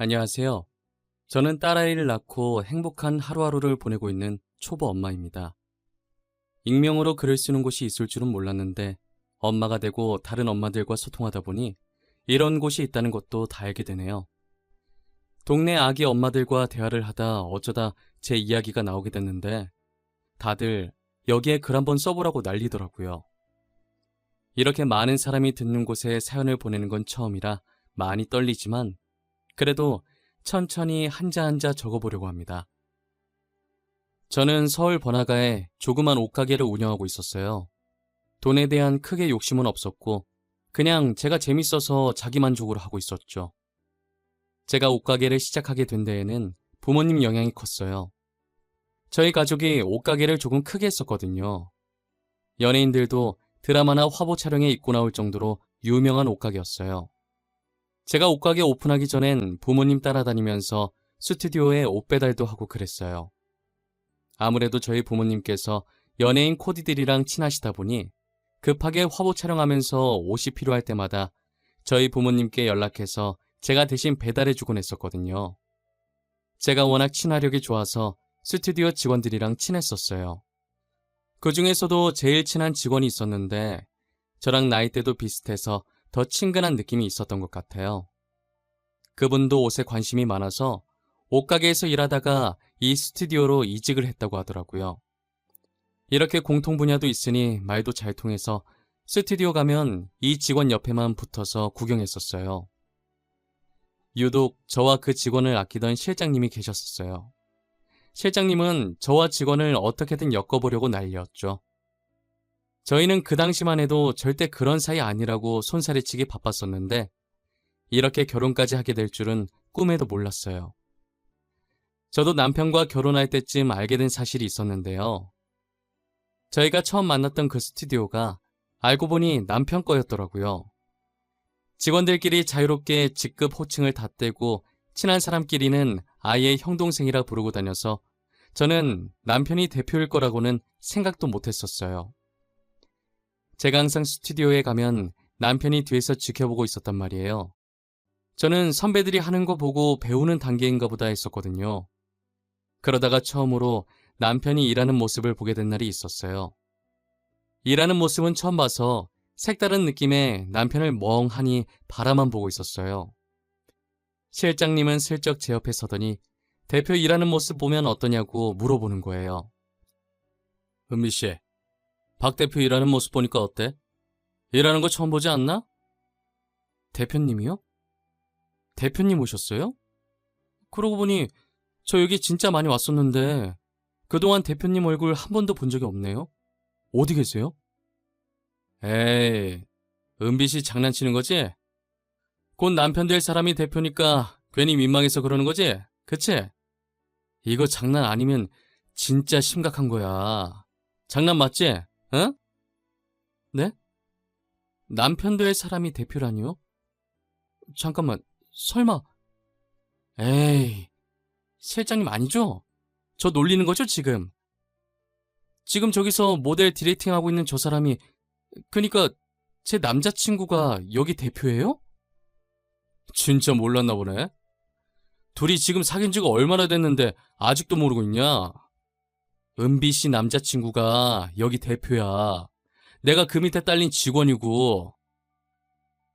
안녕하세요. 저는 딸아이를 낳고 행복한 하루하루를 보내고 있는 초보 엄마입니다. 익명으로 글을 쓰는 곳이 있을 줄은 몰랐는데 엄마가 되고 다른 엄마들과 소통하다 보니 이런 곳이 있다는 것도 다 알게 되네요. 동네 아기 엄마들과 대화를 하다 어쩌다 제 이야기가 나오게 됐는데 다들 여기에 글 한번 써보라고 난리더라고요. 이렇게 많은 사람이 듣는 곳에 사연을 보내는 건 처음이라 많이 떨리지만 그래도 천천히 한자 한자 적어보려고 합니다. 저는 서울 번화가에 조그만 옷가게를 운영하고 있었어요. 돈에 대한 크게 욕심은 없었고 그냥 제가 재밌어서 자기만족으로 하고 있었죠. 제가 옷가게를 시작하게 된 데에는 부모님 영향이 컸어요. 저희 가족이 옷가게를 조금 크게 했었거든요. 연예인들도 드라마나 화보 촬영에 입고 나올 정도로 유명한 옷가게였어요. 제가 옷가게 오픈하기 전엔 부모님 따라다니면서 스튜디오에 옷 배달도 하고 그랬어요. 아무래도 저희 부모님께서 연예인 코디들이랑 친하시다 보니 급하게 화보 촬영하면서 옷이 필요할 때마다 저희 부모님께 연락해서 제가 대신 배달해주곤 했었거든요. 제가 워낙 친화력이 좋아서 스튜디오 직원들이랑 친했었어요. 그 중에서도 제일 친한 직원이 있었는데 저랑 나이대도 비슷해서 더 친근한 느낌이 있었던 것 같아요. 그분도 옷에 관심이 많아서 옷가게에서 일하다가 이 스튜디오로 이직을 했다고 하더라고요. 이렇게 공통 분야도 있으니 말도 잘 통해서 스튜디오 가면 이 직원 옆에만 붙어서 구경했었어요. 유독 저와 그 직원을 아끼던 실장님이 계셨었어요. 실장님은 저와 직원을 어떻게든 엮어보려고 난리였죠. 저희는 그 당시만 해도 절대 그런 사이 아니라고 손사래치기 바빴었는데 이렇게 결혼까지 하게 될 줄은 꿈에도 몰랐어요. 저도 남편과 결혼할 때쯤 알게 된 사실이 있었는데요. 저희가 처음 만났던 그 스튜디오가 알고 보니 남편 거였더라고요. 직원들끼리 자유롭게 직급 호칭을 다 떼고 친한 사람끼리는 아예 형동생이라 부르고 다녀서 저는 남편이 대표일 거라고는 생각도 못했었어요. 제가 항상 스튜디오에 가면 남편이 뒤에서 지켜보고 있었단 말이에요. 저는 선배들이 하는 거 보고 배우는 단계인가 보다 했었거든요. 그러다가 처음으로 남편이 일하는 모습을 보게 된 날이 있었어요. 일하는 모습은 처음 봐서 색다른 느낌의 남편을 멍하니 바라만 보고 있었어요. 실장님은 슬쩍 제 옆에 서더니 대표 일하는 모습 보면 어떠냐고 물어보는 거예요. 은비 씨, 박 대표 일하는 모습 보니까 어때? 일하는 거 처음 보지 않나? 대표님이요? 대표님 오셨어요? 그러고 보니 저 여기 진짜 많이 왔었는데 그동안 대표님 얼굴 한 번도 본 적이 없네요. 어디 계세요? 에이, 은비 씨 장난치는 거지? 곧 남편 될 사람이 대표니까 괜히 민망해서 그러는 거지? 그치? 이거 장난 아니면 진짜 심각한 거야. 장난 맞지? 응? 네? 남편 될 사람이 대표라니요? 잠깐만, 설마. 에이, 실장님 아니죠? 저 놀리는 거죠, 지금? 지금 저기서 모델 디렉팅하고 있는 저 사람이, 그니까 제 남자친구가 여기 대표예요? 진짜 몰랐나 보네. 둘이 지금 사귄 지가 얼마나 됐는데 아직도 모르고 있냐? 은비 씨 남자친구가 여기 대표야. 내가 그 밑에 딸린 직원이고.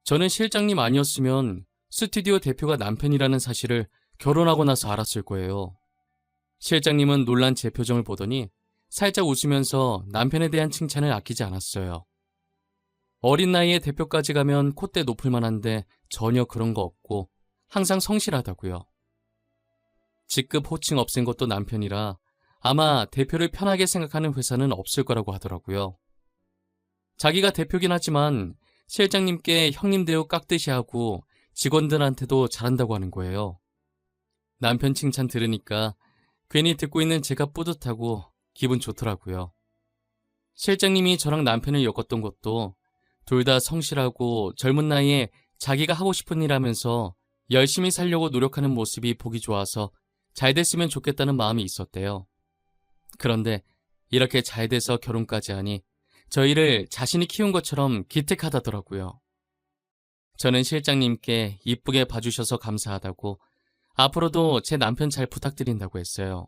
저는 실장님 아니었으면 스튜디오 대표가 남편이라는 사실을 결혼하고 나서 알았을 거예요. 실장님은 놀란 제 표정을 보더니 살짝 웃으면서 남편에 대한 칭찬을 아끼지 않았어요. 어린 나이에 대표까지 가면 콧대 높을 만한데 전혀 그런 거 없고 항상 성실하다고요. 직급 호칭 없앤 것도 남편이라 아마 대표를 편하게 생각하는 회사는 없을 거라고 하더라고요. 자기가 대표긴 하지만 실장님께 형님 대우 깍듯이 하고 직원들한테도 잘한다고 하는 거예요. 남편 칭찬 들으니까 괜히 듣고 있는 제가 뿌듯하고 기분 좋더라고요. 실장님이 저랑 남편을 엮었던 것도 둘 다 성실하고 젊은 나이에 자기가 하고 싶은 일 하면서 열심히 살려고 노력하는 모습이 보기 좋아서 잘 됐으면 좋겠다는 마음이 있었대요. 그런데 이렇게 잘 돼서 결혼까지 하니 저희를 자신이 키운 것처럼 기특하다더라고요. 저는 실장님께 이쁘게 봐주셔서 감사하다고 앞으로도 제 남편 잘 부탁드린다고 했어요.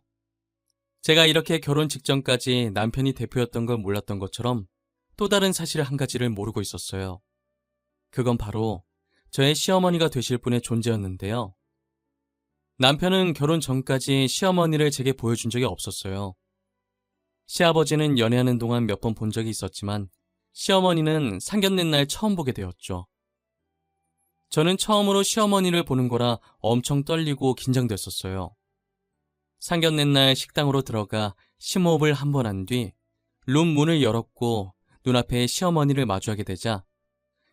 제가 이렇게 결혼 직전까지 남편이 대표였던 걸 몰랐던 것처럼 또 다른 사실 한 가지를 모르고 있었어요. 그건 바로 저의 시어머니가 되실 분의 존재였는데요. 남편은 결혼 전까지 시어머니를 제게 보여준 적이 없었어요. 시아버지는 연애하는 동안 몇 번 본 적이 있었지만 시어머니는 상견례 날 처음 보게 되었죠. 저는 처음으로 시어머니를 보는 거라 엄청 떨리고 긴장됐었어요. 상견례 날 식당으로 들어가 심호흡을 한 번 한 뒤 룸 문을 열었고 눈앞에 시어머니를 마주하게 되자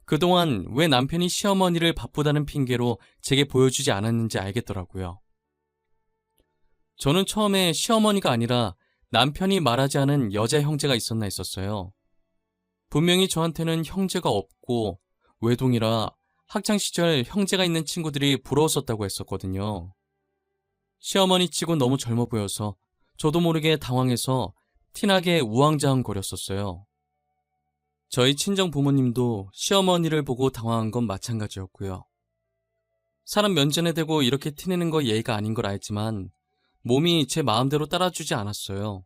그동안 왜 남편이 시어머니를 바쁘다는 핑계로 제게 보여주지 않았는지 알겠더라고요. 저는 처음에 시어머니가 아니라 남편이 말하지 않은 여자 형제가 있었나 했었어요. 분명히 저한테는 형제가 없고 외동이라 학창시절 형제가 있는 친구들이 부러웠었다고 했었거든요. 시어머니 치고 너무 젊어 보여서 저도 모르게 당황해서 티나게 우왕좌왕거렸었어요. 저희 친정 부모님도 시어머니를 보고 당황한 건 마찬가지였고요. 사람 면전에 대고 이렇게 티내는 거 예의가 아닌 걸 알지만 몸이 제 마음대로 따라주지 않았어요.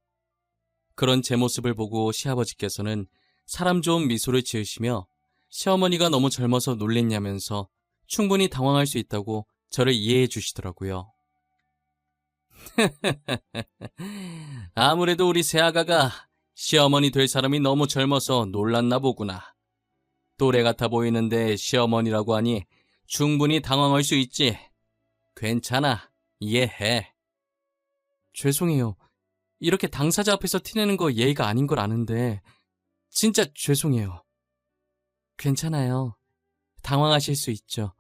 그런 제 모습을 보고 시아버지께서는 사람 좋은 미소를 지으시며 시어머니가 너무 젊어서 놀랬냐면서 충분히 당황할 수 있다고 저를 이해해 주시더라고요. 아무래도 우리 새아가가 시어머니 될 사람이 너무 젊어서 놀랐나 보구나. 또래 같아 보이는데 시어머니라고 하니 충분히 당황할 수 있지. 괜찮아. 이해해. 죄송해요. 이렇게 당사자 앞에서 티내는 거 예의가 아닌 걸 아는데 진짜 죄송해요. 괜찮아요. 당황하실 수 있죠.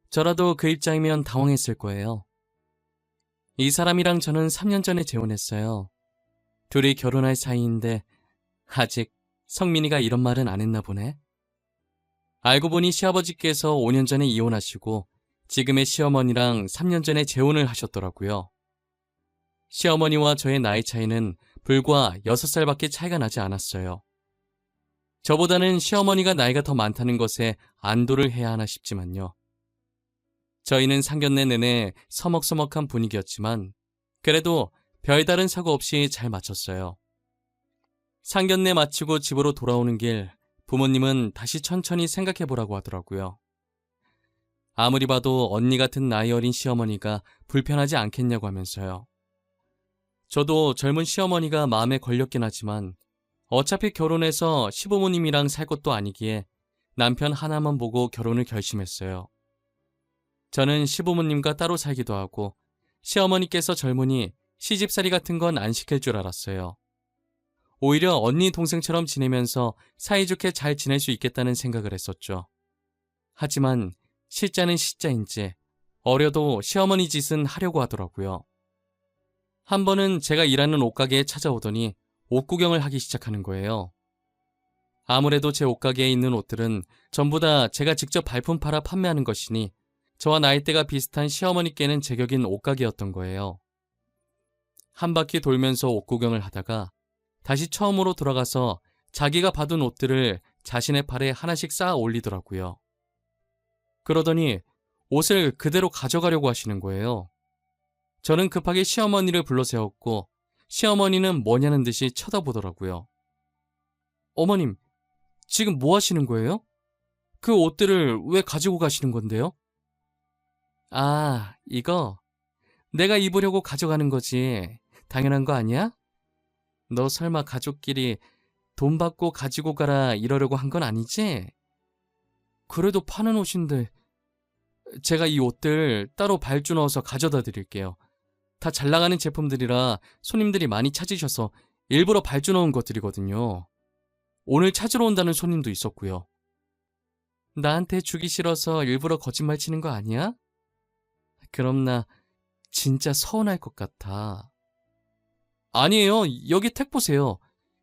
저라도 그 입장이면 당황했을 거예요. 이 사람이랑 저는 3년 전에 재혼했어요. 둘이 결혼할 사이인데 아직 성민이가 이런 말은 안 했나 보네. 알고 보니 시아버지께서 5년 전에 이혼하시고 지금의 시어머니랑 3년 전에 재혼을 하셨더라고요. 시어머니와 저의 나이 차이는 불과 6살밖에 차이가 나지 않았어요. 저보다는 시어머니가 나이가 더 많다는 것에 안도를 해야 하나 싶지만요. 저희는 상견례 내내 서먹서먹한 분위기였지만 그래도 별다른 사고 없이 잘 마쳤어요. 상견례 마치고 집으로 돌아오는 길 부모님은 다시 천천히 생각해보라고 하더라고요. 아무리 봐도 언니 같은 나이 어린 시어머니가 불편하지 않겠냐고 하면서요. 저도 젊은 시어머니가 마음에 걸렸긴 하지만 어차피 결혼해서 시부모님이랑 살 것도 아니기에 남편 하나만 보고 결혼을 결심했어요. 저는 시부모님과 따로 살기도 하고 시어머니께서 젊으니 시집살이 같은 건 안 시킬 줄 알았어요. 오히려 언니 동생처럼 지내면서 사이좋게 잘 지낼 수 있겠다는 생각을 했었죠. 하지만 시자는 시자인지 어려도 시어머니 짓은 하려고 하더라고요. 한 번은 제가 일하는 옷가게에 찾아오더니 옷 구경을 하기 시작하는 거예요. 아무래도 제 옷가게에 있는 옷들은 전부 다 제가 직접 발품 팔아 판매하는 것이니 저와 나이대가 비슷한 시어머니께는 제격인 옷가게였던 거예요. 한 바퀴 돌면서 옷 구경을 하다가 다시 처음으로 돌아가서 자기가 받은 옷들을 자신의 팔에 하나씩 쌓아 올리더라고요. 그러더니 옷을 그대로 가져가려고 하시는 거예요. 저는 급하게 시어머니를 불러 세웠고 시어머니는 뭐냐는 듯이 쳐다보더라고요. 어머님, 지금 뭐 하시는 거예요? 그 옷들을 왜 가지고 가시는 건데요? 아, 이거 내가 입으려고 가져가는 거지. 당연한 거 아니야? 너 설마 가족끼리 돈 받고 가지고 가라 이러려고 한 건 아니지? 그래도 파는 옷인데 제가 이 옷들 따로 발주 넣어서 가져다 드릴게요. 다 잘 나가는 제품들이라 손님들이 많이 찾으셔서 일부러 발주 넣은 것들이거든요. 오늘 찾으러 온다는 손님도 있었고요. 나한테 주기 싫어서 일부러 거짓말 치는 거 아니야? 그럼 나 진짜 서운할 것 같아. 아니에요. 여기 택 보세요.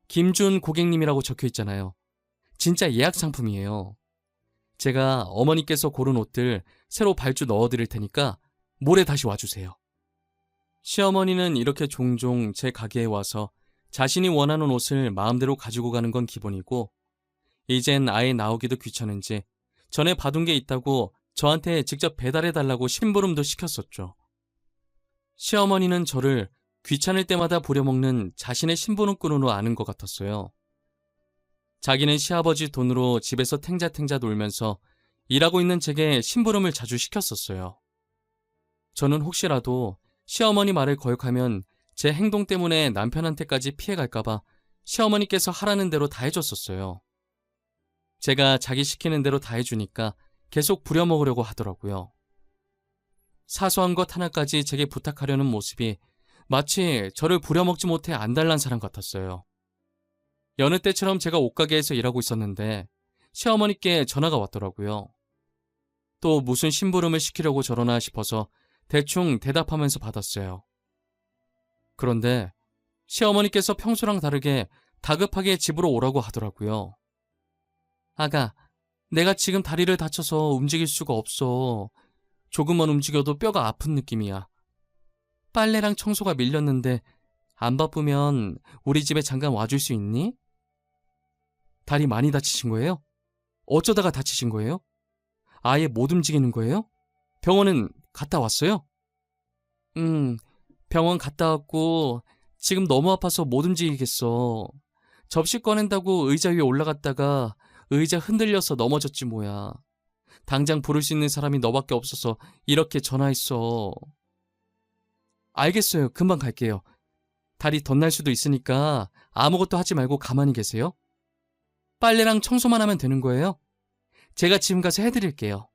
김준 고객님이라고 적혀 있잖아요. 진짜 예약 상품이에요. 제가 어머니께서 고른 옷들 새로 발주 넣어드릴 테니까 모레 다시 와주세요. 시어머니는 이렇게 종종 제 가게에 와서 자신이 원하는 옷을 마음대로 가지고 가는 건 기본이고 이젠 아예 나오기도 귀찮은지 전에 받은 게 있다고 저한테 직접 배달해달라고 심부름도 시켰었죠. 시어머니는 저를 귀찮을 때마다 부려먹는 자신의 심부름꾼으로 아는 것 같았어요. 자기는 시아버지 돈으로 집에서 탱자탱자 놀면서 일하고 있는 제게 심부름을 자주 시켰었어요. 저는 혹시라도 시어머니 말을 거역하면 제 행동 때문에 남편한테까지 피해갈까봐 시어머니께서 하라는 대로 다 해줬었어요. 제가 자기 시키는 대로 다 해주니까 계속 부려먹으려고 하더라고요. 사소한 것 하나까지 제게 부탁하려는 모습이 마치 저를 부려먹지 못해 안달난 사람 같았어요. 여느 때처럼 제가 옷가게에서 일하고 있었는데 시어머니께 전화가 왔더라고요. 또 무슨 심부름을 시키려고 저러나 싶어서 대충 대답하면서 받았어요. 그런데 시어머니께서 평소랑 다르게 다급하게 집으로 오라고 하더라고요. 아가, 내가 지금 다리를 다쳐서 움직일 수가 없어. 조금만 움직여도 뼈가 아픈 느낌이야. 빨래랑 청소가 밀렸는데 안 바쁘면 우리 집에 잠깐 와줄 수 있니? 다리 많이 다치신 거예요? 어쩌다가 다치신 거예요? 아예 못 움직이는 거예요? 병원은 갔다 왔어요? 병원 갔다 왔고 지금 너무 아파서 못 움직이겠어. 접시 꺼낸다고 의자 위에 올라갔다가 의자 흔들려서 넘어졌지 뭐야. 당장 부를 수 있는 사람이 너밖에 없어서 이렇게 전화했어. 알겠어요. 금방 갈게요. 다리 덧날 수도 있으니까 아무것도 하지 말고 가만히 계세요. 빨래랑 청소만 하면 되는 거예요? 제가 지금 가서 해드릴게요.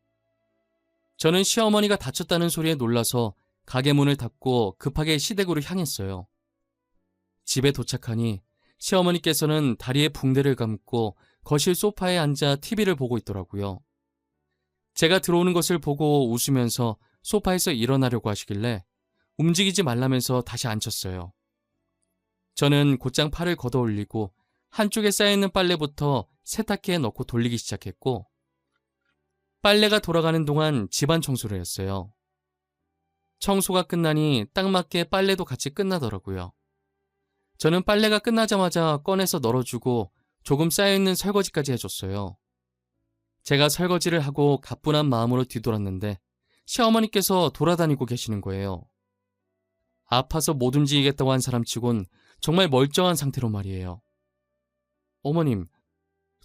저는 시어머니가 다쳤다는 소리에 놀라서 가게 문을 닫고 급하게 시댁으로 향했어요. 집에 도착하니 시어머니께서는 다리에 붕대를 감고 거실 소파에 앉아 TV를 보고 있더라고요. 제가 들어오는 것을 보고 웃으면서 소파에서 일어나려고 하시길래 움직이지 말라면서 다시 앉혔어요. 저는 곧장 팔을 걷어 올리고 한쪽에 쌓여있는 빨래부터 세탁기에 넣고 돌리기 시작했고 빨래가 돌아가는 동안 집안 청소를 했어요. 청소가 끝나니 딱 맞게 빨래도 같이 끝나더라고요. 저는 빨래가 끝나자마자 꺼내서 널어주고 조금 쌓여있는 설거지까지 해줬어요. 제가 설거지를 하고 가뿐한 마음으로 뒤돌았는데 시어머니께서 돌아다니고 계시는 거예요. 아파서 못 움직이겠다고 한 사람치곤 정말 멀쩡한 상태로 말이에요. 어머님,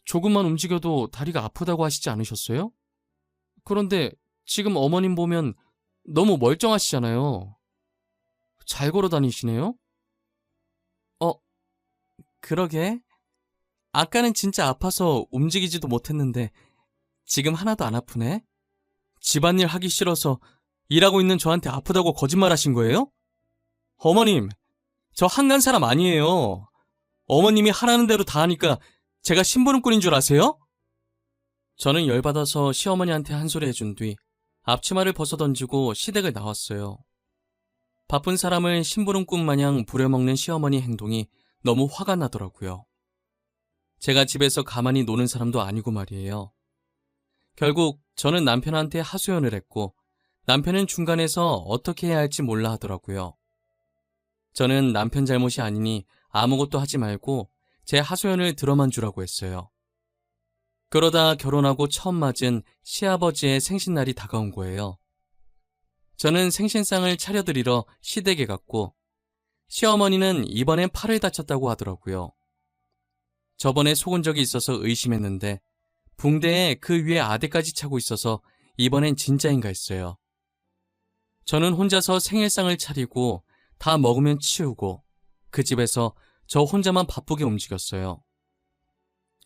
조금만 움직여도 다리가 아프다고 하시지 않으셨어요? 그런데 지금 어머님 보면 너무 멀쩡하시잖아요. 잘 걸어 다니시네요? 그러게. 아까는 진짜 아파서 움직이지도 못했는데 지금 하나도 안 아프네? 집안일 하기 싫어서 일하고 있는 저한테 아프다고 거짓말하신 거예요? 어머님, 저 한간 사람 아니에요. 어머님이 하라는 대로 다 하니까 제가 심부름꾼인 줄 아세요? 저는 열받아서 시어머니한테 한 소리 해준 뒤 앞치마를 벗어던지고 시댁을 나왔어요. 바쁜 사람을 심부름꾼 마냥 부려먹는 시어머니 행동이 너무 화가 나더라고요. 제가 집에서 가만히 노는 사람도 아니고 말이에요. 결국 저는 남편한테 하소연을 했고 남편은 중간에서 어떻게 해야 할지 몰라 하더라고요. 저는 남편 잘못이 아니니 아무것도 하지 말고 제 하소연을 들어만 주라고 했어요. 그러다 결혼하고 처음 맞은 시아버지의 생신날이 다가온 거예요. 저는 생신상을 차려드리러 시댁에 갔고 시어머니는 이번엔 팔을 다쳤다고 하더라고요. 저번에 속은 적이 있어서 의심했는데 붕대에 그 위에 아대까지 차고 있어서 이번엔 진짜인가 했어요. 저는 혼자서 생일상을 차리고 다 먹으면 치우고 그 집에서 저 혼자만 바쁘게 움직였어요.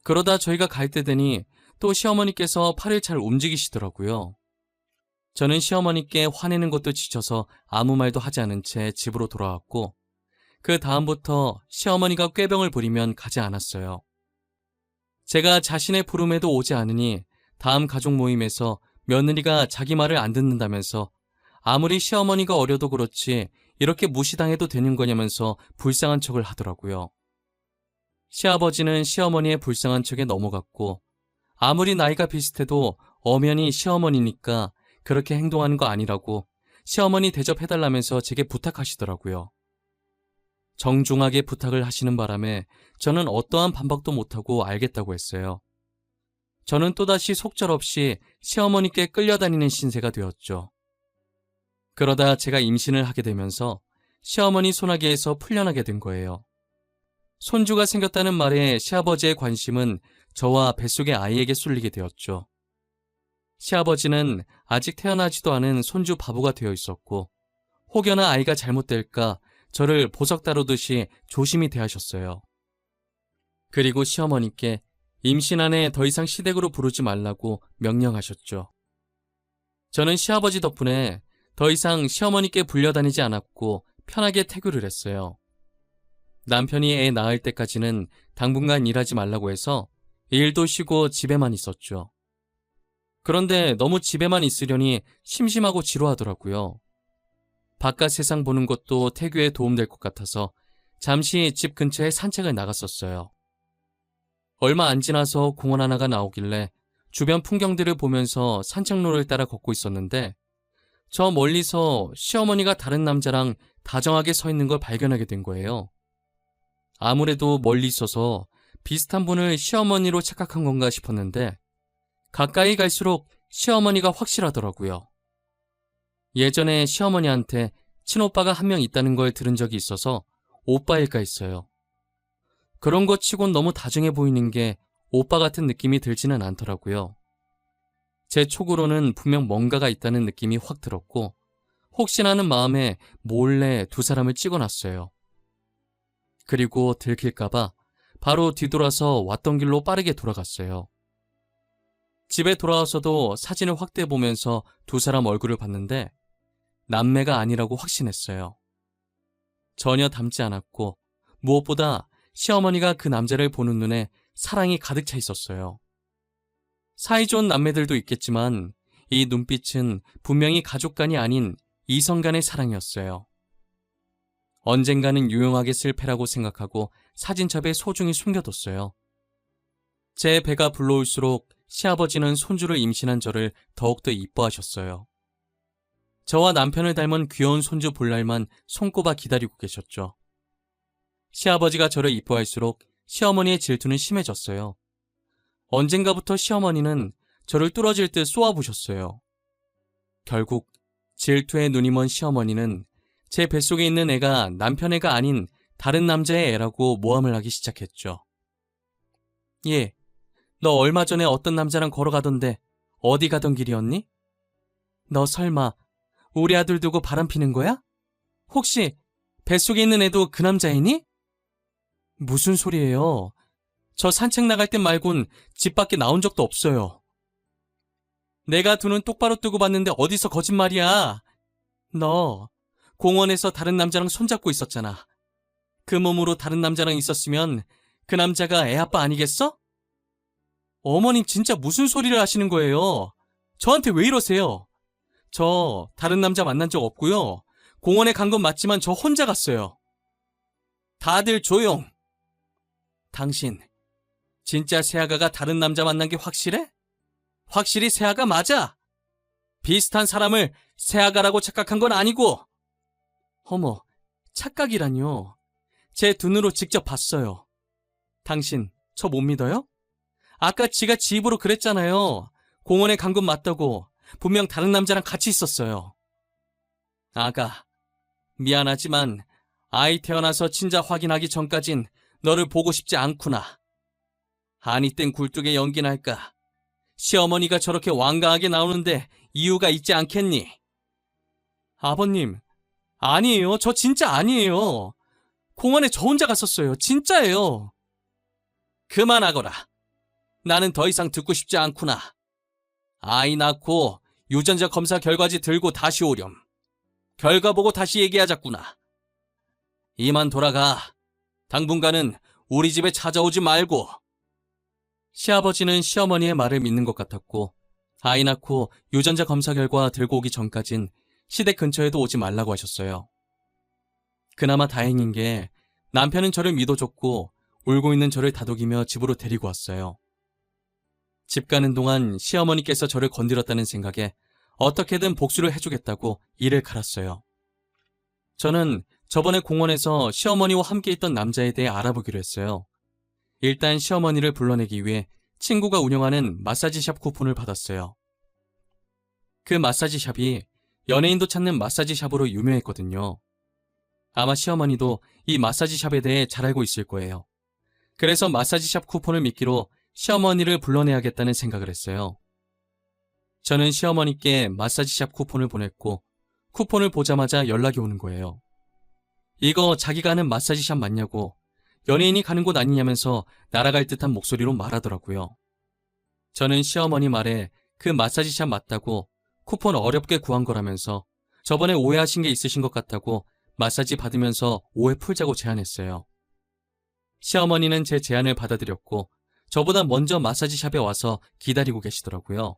그러다 저희가 갈 때 되니 또 시어머니께서 팔을 잘 움직이시더라고요. 저는 시어머니께 화내는 것도 지쳐서 아무 말도 하지 않은 채 집으로 돌아왔고 그 다음부터 시어머니가 꾀병을 부리면 가지 않았어요. 제가 자신의 부름에도 오지 않으니 다음 가족 모임에서 며느리가 자기 말을 안 듣는다면서 아무리 시어머니가 어려도 그렇지 이렇게 무시당해도 되는 거냐면서 불쌍한 척을 하더라고요. 시아버지는 시어머니의 불쌍한 척에 넘어갔고 아무리 나이가 비슷해도 엄연히 시어머니니까 그렇게 행동하는 거 아니라고 시어머니 대접해달라면서 제게 부탁하시더라고요. 정중하게 부탁을 하시는 바람에 저는 어떠한 반박도 못하고 알겠다고 했어요. 저는 또다시 속절없이 시어머니께 끌려다니는 신세가 되었죠. 그러다 제가 임신을 하게 되면서 시어머니 소나기에서 풀려나게 된 거예요. 손주가 생겼다는 말에 시아버지의 관심은 저와 뱃속의 아이에게 쏠리게 되었죠. 시아버지는 아직 태어나지도 않은 손주 바보가 되어 있었고 혹여나 아이가 잘못될까 저를 보석 다루듯이 조심히 대하셨어요. 그리고 시어머니께 임신 안에 더 이상 시댁으로 부르지 말라고 명령하셨죠. 저는 시아버지 덕분에 더 이상 시어머니께 불려다니지 않았고 편하게 태교를 했어요. 남편이 애 낳을 때까지는 당분간 일하지 말라고 해서 일도 쉬고 집에만 있었죠. 그런데 너무 집에만 있으려니 심심하고 지루하더라고요. 바깥 세상 보는 것도 태교에 도움될 것 같아서 잠시 집 근처에 산책을 나갔었어요. 얼마 안 지나서 공원 하나가 나오길래 주변 풍경들을 보면서 산책로를 따라 걷고 있었는데 저 멀리서 시어머니가 다른 남자랑 다정하게 서 있는 걸 발견하게 된 거예요. 아무래도 멀리 있어서 비슷한 분을 시어머니로 착각한 건가 싶었는데 가까이 갈수록 시어머니가 확실하더라고요. 예전에 시어머니한테 친오빠가 한 명 있다는 걸 들은 적이 있어서 오빠일까 했어요. 그런 것 치곤 너무 다정해 보이는 게 오빠 같은 느낌이 들지는 않더라고요. 제 촉으로는 분명 뭔가가 있다는 느낌이 확 들었고 혹시나 하는 마음에 몰래 두 사람을 찍어놨어요. 그리고 들킬까봐 바로 뒤돌아서 왔던 길로 빠르게 돌아갔어요. 집에 돌아와서도 사진을 확대해보면서 두 사람 얼굴을 봤는데 남매가 아니라고 확신했어요. 전혀 닮지 않았고 무엇보다 시어머니가 그 남자를 보는 눈에 사랑이 가득 차 있었어요. 사이좋은 남매들도 있겠지만 이 눈빛은 분명히 가족 간이 아닌 이성 간의 사랑이었어요. 언젠가는 유용하게 쓸 패라고 생각하고 사진첩에 소중히 숨겨뒀어요. 제 배가 불러올수록 시아버지는 손주를 임신한 저를 더욱더 이뻐하셨어요. 저와 남편을 닮은 귀여운 손주 볼 날만 손꼽아 기다리고 계셨죠. 시아버지가 저를 이뻐할수록 시어머니의 질투는 심해졌어요. 언젠가부터 시어머니는 저를 뚫어질 듯 쏘아부셨어요. 결국 질투에 눈이 먼 시어머니는 제 뱃속에 있는 애가 남편 애가 아닌 다른 남자의 애라고 모함을 하기 시작했죠. 예, 너 얼마 전에 어떤 남자랑 걸어가던데 어디 가던 길이었니? 너 설마 우리 아들 두고 바람 피는 거야? 혹시 뱃속에 있는 애도 그 남자이니? 무슨 소리예요? 저 산책 나갈 땐 말곤 집 밖에 나온 적도 없어요. 내가 두 눈 똑바로 뜨고 봤는데 어디서 거짓말이야? 너 공원에서 다른 남자랑 손잡고 있었잖아. 그 몸으로 다른 남자랑 있었으면 그 남자가 애 아빠 아니겠어? 어머님 진짜 무슨 소리를 하시는 거예요? 저한테 왜 이러세요? 저 다른 남자 만난 적 없고요. 공원에 간 건 맞지만 저 혼자 갔어요. 다들 조용. 당신 진짜 세아가가 다른 남자 만난 게 확실해? 확실히 세아가 맞아. 비슷한 사람을 세아가라고 착각한 건 아니고. 어머, 착각이라뇨. 제 눈으로 직접 봤어요. 당신 저 못 믿어요? 아까 지가 지 입으로 그랬잖아요. 공원에 간 건 맞다고. 분명 다른 남자랑 같이 있었어요. 아가, 미안하지만 아이 태어나서 친자 확인하기 전까진 너를 보고 싶지 않구나. 아니 땐 굴뚝에 연기 날까. 시어머니가 저렇게 완강하게 나오는데 이유가 있지 않겠니? 아버님, 아니에요. 저 진짜 아니에요. 공원에 저 혼자 갔었어요. 진짜예요. 그만하거라. 나는 더 이상 듣고 싶지 않구나. 아이 낳고 유전자 검사 결과지 들고 다시 오렴. 결과 보고 다시 얘기하자꾸나. 이만 돌아가. 당분간은 우리 집에 찾아오지 말고. 시아버지는 시어머니의 말을 믿는 것 같았고 아이 낳고 유전자 검사 결과 들고 오기 전까진 시댁 근처에도 오지 말라고 하셨어요. 그나마 다행인 게 남편은 저를 믿어줬고 울고 있는 저를 다독이며 집으로 데리고 왔어요. 집 가는 동안 시어머니께서 저를 건드렸다는 생각에 어떻게든 복수를 해주겠다고 이를 갈았어요. 저는 저번에 공원에서 시어머니와 함께 있던 남자에 대해 알아보기로 했어요. 일단 시어머니를 불러내기 위해 친구가 운영하는 마사지샵 쿠폰을 받았어요. 그 마사지샵이 연예인도 찾는 마사지 샵으로 유명했거든요. 아마 시어머니도 이 마사지 샵에 대해 잘 알고 있을 거예요. 그래서 마사지 샵 쿠폰을 미끼로 시어머니를 불러내야겠다는 생각을 했어요. 저는 시어머니께 마사지 샵 쿠폰을 보냈고 쿠폰을 보자마자 연락이 오는 거예요. 이거 자기가 아는 마사지 샵 맞냐고, 연예인이 가는 곳 아니냐면서 날아갈 듯한 목소리로 말하더라고요. 저는 시어머니 말에 그 마사지 샵 맞다고 쿠폰 어렵게 구한 거라면서 저번에 오해하신 게 있으신 것 같다고 마사지 받으면서 오해 풀자고 제안했어요. 시어머니는 제 제안을 받아들였고 저보다 먼저 마사지 샵에 와서 기다리고 계시더라고요.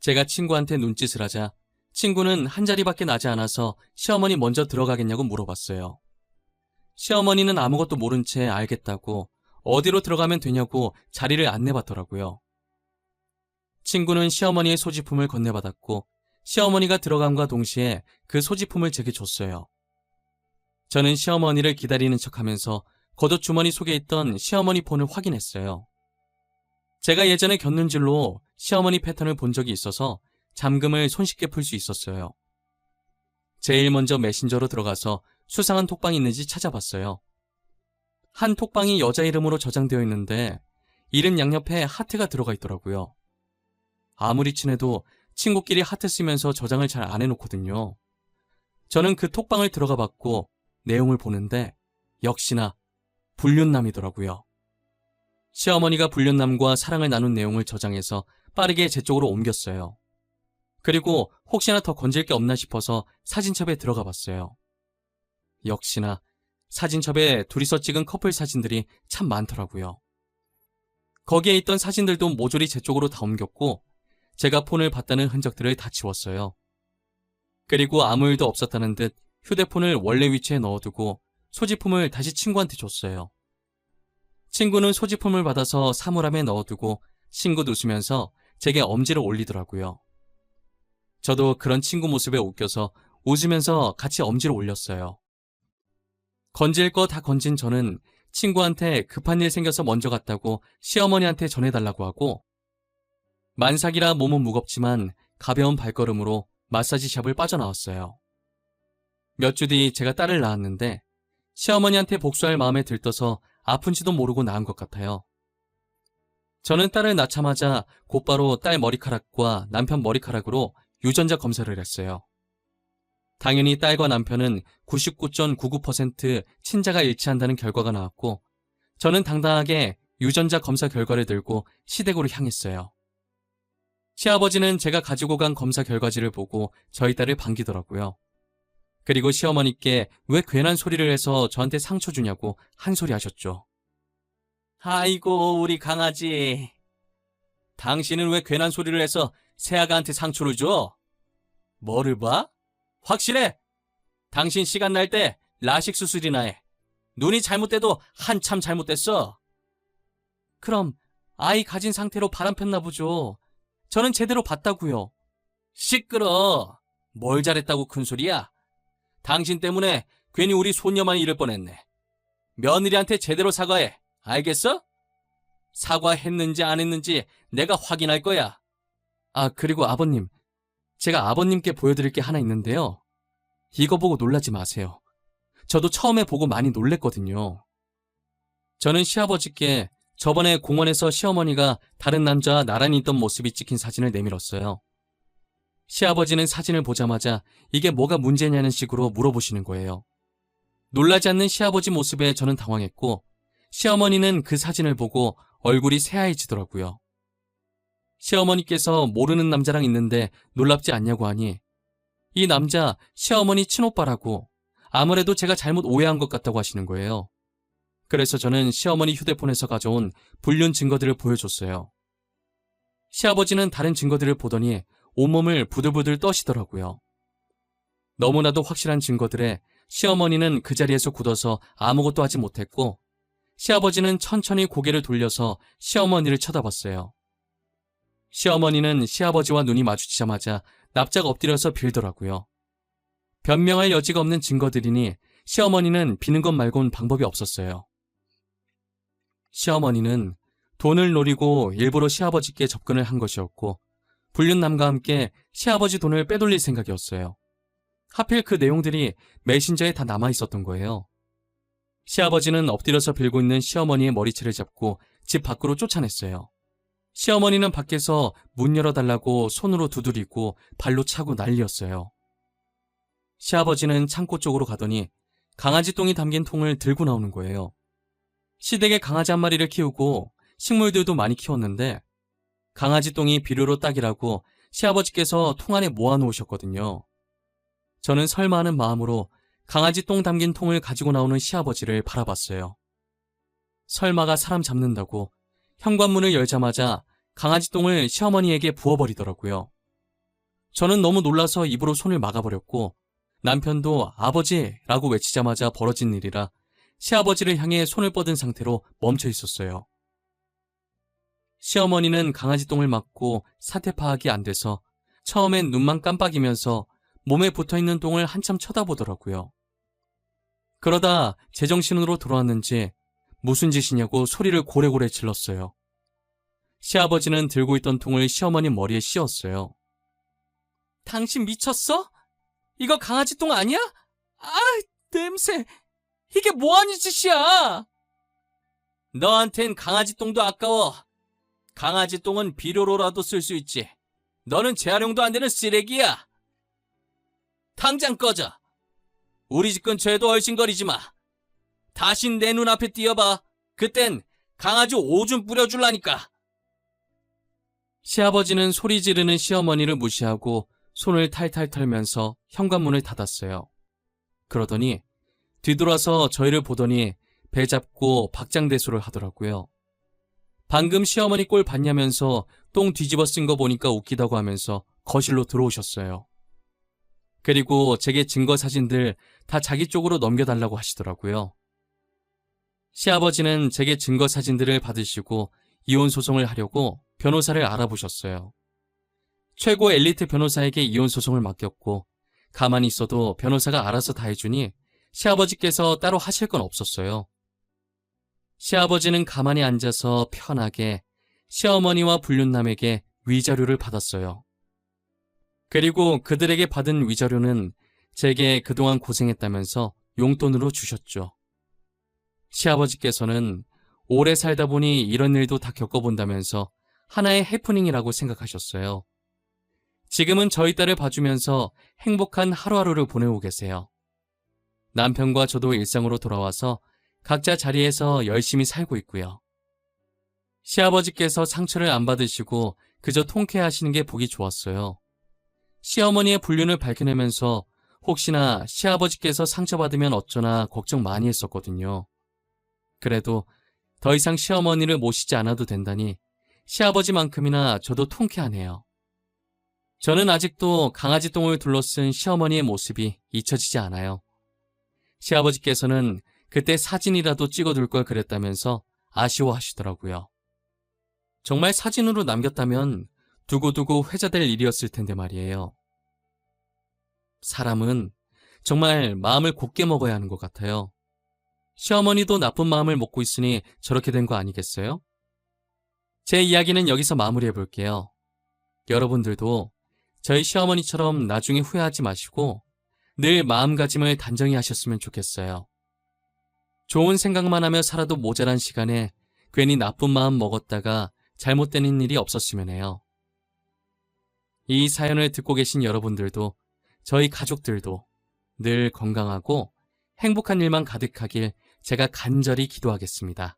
제가 친구한테 눈짓을 하자 친구는 한 자리밖에 나지 않아서 시어머니 먼저 들어가겠냐고 물어봤어요. 시어머니는 아무것도 모른 채 알겠다고 어디로 들어가면 되냐고 자리를 안내받더라고요. 친구는 시어머니의 소지품을 건네받았고 시어머니가 들어감과 동시에 그 소지품을 제게 줬어요. 저는 시어머니를 기다리는 척하면서 겉옷주머니 속에 있던 시어머니 폰을 확인했어요. 제가 예전에 곁눈질로 시어머니 패턴을 본 적이 있어서 잠금을 손쉽게 풀 수 있었어요. 제일 먼저 메신저로 들어가서 수상한 톡방이 있는지 찾아봤어요. 한 톡방이 여자 이름으로 저장되어 있는데 이름 양옆에 하트가 들어가 있더라고요. 아무리 친해도 친구끼리 하트 쓰면서 저장을 잘 안 해놓거든요. 저는 그 톡방을 들어가 봤고 내용을 보는데 역시나 불륜남이더라고요. 시어머니가 불륜남과 사랑을 나눈 내용을 저장해서 빠르게 제 쪽으로 옮겼어요. 그리고 혹시나 더 건질 게 없나 싶어서 사진첩에 들어가 봤어요. 역시나 사진첩에 둘이서 찍은 커플 사진들이 참 많더라고요. 거기에 있던 사진들도 모조리 제 쪽으로 다 옮겼고 제가 폰을 봤다는 흔적들을 다 지웠어요. 그리고 아무 일도 없었다는 듯 휴대폰을 원래 위치에 넣어두고 소지품을 다시 친구한테 줬어요. 친구는 소지품을 받아서 사물함에 넣어두고 싱긋 웃으면서 제게 엄지를 올리더라고요. 저도 그런 친구 모습에 웃겨서 웃으면서 같이 엄지를 올렸어요. 건질 거 다 건진 저는 친구한테 급한 일 생겨서 먼저 갔다고 시어머니한테 전해달라고 하고 만삭이라 몸은 무겁지만 가벼운 발걸음으로 마사지샵을 빠져나왔어요. 몇 주 뒤 제가 딸을 낳았는데 시어머니한테 복수할 마음에 들떠서 아픈지도 모르고 낳은 것 같아요. 저는 딸을 낳자마자 곧바로 딸 머리카락과 남편 머리카락으로 유전자 검사를 했어요. 당연히 딸과 남편은 99.99% 친자가 일치한다는 결과가 나왔고 저는 당당하게 유전자 검사 결과를 들고 시댁으로 향했어요. 시아버지는 제가 가지고 간 검사 결과지를 보고 저희 딸을 반기더라고요. 그리고 시어머니께 왜 괜한 소리를 해서 저한테 상처 주냐고 한 소리 하셨죠. 아이고 우리 강아지. 당신은 왜 괜한 소리를 해서 새아가한테 상처를 줘? 뭐를 봐? 확실해? 당신 시간 날 때 라식 수술이나 해. 눈이 잘못돼도 한참 잘못됐어. 그럼 아이 가진 상태로 바람 폈나 보죠. 저는 제대로 봤다고요. 시끄러. 뭘 잘했다고 큰 소리야? 당신 때문에 괜히 우리 손녀만 잃을 뻔했네. 며느리한테 제대로 사과해. 알겠어? 사과했는지 안 했는지 내가 확인할 거야. 아, 그리고 아버님. 제가 아버님께 보여드릴 게 하나 있는데요. 이거 보고 놀라지 마세요. 저도 처음에 보고 많이 놀랬거든요. 저는 시아버지께 저번에 공원에서 시어머니가 다른 남자와 나란히 있던 모습이 찍힌 사진을 내밀었어요. 시아버지는 사진을 보자마자 이게 뭐가 문제냐는 식으로 물어보시는 거예요. 놀라지 않는 시아버지 모습에 저는 당황했고 시어머니는 그 사진을 보고 얼굴이 새하얘지더라고요. 시어머니께서 모르는 남자랑 있는데 놀랍지 않냐고 하니 이 남자 시어머니 친오빠라고 아무래도 제가 잘못 오해한 것 같다고 하시는 거예요. 그래서 저는 시어머니 휴대폰에서 가져온 불륜 증거들을 보여줬어요. 시아버지는 다른 증거들을 보더니 온몸을 부들부들 떠시더라고요. 너무나도 확실한 증거들에 시어머니는 그 자리에서 굳어서 아무것도 하지 못했고 시아버지는 천천히 고개를 돌려서 시어머니를 쳐다봤어요. 시어머니는 시아버지와 눈이 마주치자마자 납작 엎드려서 빌더라고요. 변명할 여지가 없는 증거들이니 시어머니는 비는 것 말곤 방법이 없었어요. 시어머니는 돈을 노리고 일부러 시아버지께 접근을 한 것이었고 불륜남과 함께 시아버지 돈을 빼돌릴 생각이었어요. 하필 그 내용들이 메신저에 다 남아 있었던 거예요. 시아버지는 엎드려서 빌고 있는 시어머니의 머리채를 잡고 집 밖으로 쫓아냈어요. 시어머니는 밖에서 문 열어달라고 손으로 두드리고 발로 차고 난리였어요. 시아버지는 창고 쪽으로 가더니 강아지 똥이 담긴 통을 들고 나오는 거예요. 시댁에 강아지 한 마리를 키우고 식물들도 많이 키웠는데 강아지 똥이 비료로 딱이라고 시아버지께서 통 안에 모아놓으셨거든요. 저는 설마 하는 마음으로 강아지 똥 담긴 통을 가지고 나오는 시아버지를 바라봤어요. 설마가 사람 잡는다고 현관문을 열자마자 강아지 똥을 시어머니에게 부어버리더라고요. 저는 너무 놀라서 입으로 손을 막아버렸고 남편도 아버지라고 외치자마자 벌어진 일이라 시아버지를 향해 손을 뻗은 상태로 멈춰 있었어요. 시어머니는 강아지 똥을 맞고 사태 파악이 안 돼서 처음엔 눈만 깜빡이면서 몸에 붙어있는 똥을 한참 쳐다보더라고요. 그러다 제정신으로 돌아왔는지 무슨 짓이냐고 소리를 고래고래 질렀어요. 시아버지는 들고 있던 통을 시어머니 머리에 씌웠어요. 당신 미쳤어? 이거 강아지 똥 아니야? 아, 냄새. 이게 뭐하는 짓이야? 너한텐 강아지 똥도 아까워. 강아지 똥은 비료로라도 쓸 수 있지. 너는 재활용도 안 되는 쓰레기야. 당장 꺼져. 우리 집 근처에도 얼씬거리지 마. 다신 내 눈앞에 띄어봐. 그땐 강아지 오줌 뿌려줄라니까. 시아버지는 소리 지르는 시어머니를 무시하고 손을 탈탈 털면서 현관문을 닫았어요. 그러더니 뒤돌아서 저희를 보더니 배 잡고 박장대소를 하더라고요. 방금 시어머니 꼴 봤냐면서 똥 뒤집어 쓴 거 보니까 웃기다고 하면서 거실로 들어오셨어요. 그리고 제게 증거 사진들 다 자기 쪽으로 넘겨달라고 하시더라고요. 시아버지는 제게 증거 사진들을 받으시고 이혼 소송을 하려고 변호사를 알아보셨어요. 최고 엘리트 변호사에게 이혼 소송을 맡겼고 가만히 있어도 변호사가 알아서 다 해주니 시아버지께서 따로 하실 건 없었어요. 시아버지는 가만히 앉아서 편하게 시어머니와 불륜남에게 위자료를 받았어요. 그리고 그들에게 받은 위자료는 제게 그동안 고생했다면서 용돈으로 주셨죠. 시아버지께서는 오래 살다 보니 이런 일도 다 겪어본다면서 하나의 해프닝이라고 생각하셨어요. 지금은 저희 딸을 봐주면서 행복한 하루하루를 보내고 계세요. 남편과 저도 일상으로 돌아와서 각자 자리에서 열심히 살고 있고요. 시아버지께서 상처를 안 받으시고 그저 통쾌하시는 게 보기 좋았어요. 시어머니의 불륜을 밝혀내면서 혹시나 시아버지께서 상처받으면 어쩌나 걱정 많이 했었거든요. 그래도 더 이상 시어머니를 모시지 않아도 된다니 시아버지만큼이나 저도 통쾌하네요. 저는 아직도 강아지 똥을 둘러쓴 시어머니의 모습이 잊혀지지 않아요. 시아버지께서는 그때 사진이라도 찍어둘 걸 그랬다면서 아쉬워하시더라고요. 정말 사진으로 남겼다면 두고두고 회자될 일이었을 텐데 말이에요. 사람은 정말 마음을 곱게 먹어야 하는 것 같아요. 시어머니도 나쁜 마음을 먹고 있으니 저렇게 된 거 아니겠어요? 제 이야기는 여기서 마무리해 볼게요. 여러분들도 저희 시어머니처럼 나중에 후회하지 마시고 늘 마음가짐을 단정히 하셨으면 좋겠어요. 좋은 생각만 하며 살아도 모자란 시간에 괜히 나쁜 마음 먹었다가 잘못되는 일이 없었으면 해요. 이 사연을 듣고 계신 여러분들도 저희 가족들도 늘 건강하고 행복한 일만 가득하길 제가 간절히 기도하겠습니다.